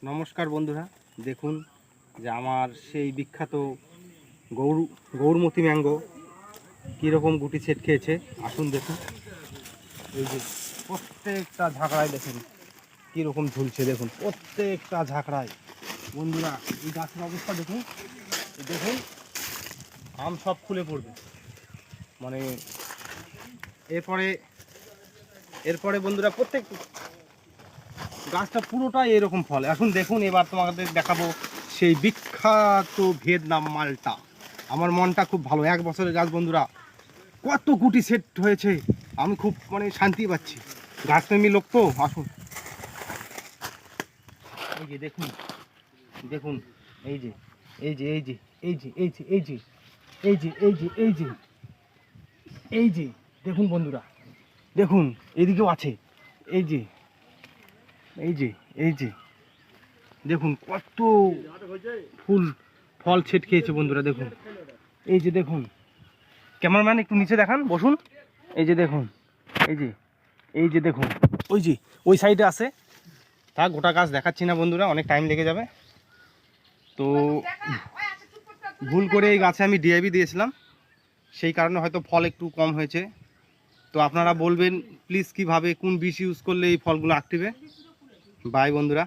নমস্কার বন্ধুরা, দেখুন যে আমার সেই বিখ্যাত গৌরমতি ম্যাঙ্গো কীরকম গুটি সেট খেয়েছে। আসুন দেখুন, এই যে প্রত্যেকটা ঝাঁকড়ায় দেখুন কীরকম ঝুলছে। দেখুন প্রত্যেকটা ঝাঁকড়ায় বন্ধুরা এই গাছের অবস্থা দেখুন। দেখুন আম সব খুলে পড়বে, মানে এরপরে বন্ধুরা প্রত্যেক গাছটা পুরোটাই এরকম ফল। এখন দেখুন, এবার তোমাদের দেখাবো সেই বিখ্যাত ভিয়েতনাম মালটা। আমার মনটা খুব ভালো, 1 বছরের গাছ বন্ধুরা, কত গুটি সেট হয়েছে। আমি খুব শান্তি পাচ্ছি, গাছপ্রেমী লোক তো। আসুন, এই যে দেখুন দেখুন এই যে এই যে এই যে এই যে এই যে এই যে এই যে এই যে এই যে এই যে দেখুন বন্ধুরা, দেখুন এদিকেও আছে। এই যে এই যে এই যে দেখুন কত ফল ছেট খেয়েছে বন্ধুরা। দেখুন এই যে দেখুন, ক্যামেরাম্যান একটু নিচে দেখান, বসুন। এই যে দেখুন, এই যে দেখুন, ওই সাইডে আছে। তা গোটা গাছ দেখাচ্ছি না বন্ধুরা, অনেক টাইম লেগে যাবে। তো ভুল করে এই গাছে আমি ডিআইবি দিয়েছিলাম, সেই কারণে হয়তো ফল একটু কম হয়েছে। তো আপনারা বলবেন প্লিজ কিভাবে কোন বিষ ইউজ করলে এই ফলগুলো আঁকটিবে। বাই বন্ধুরা।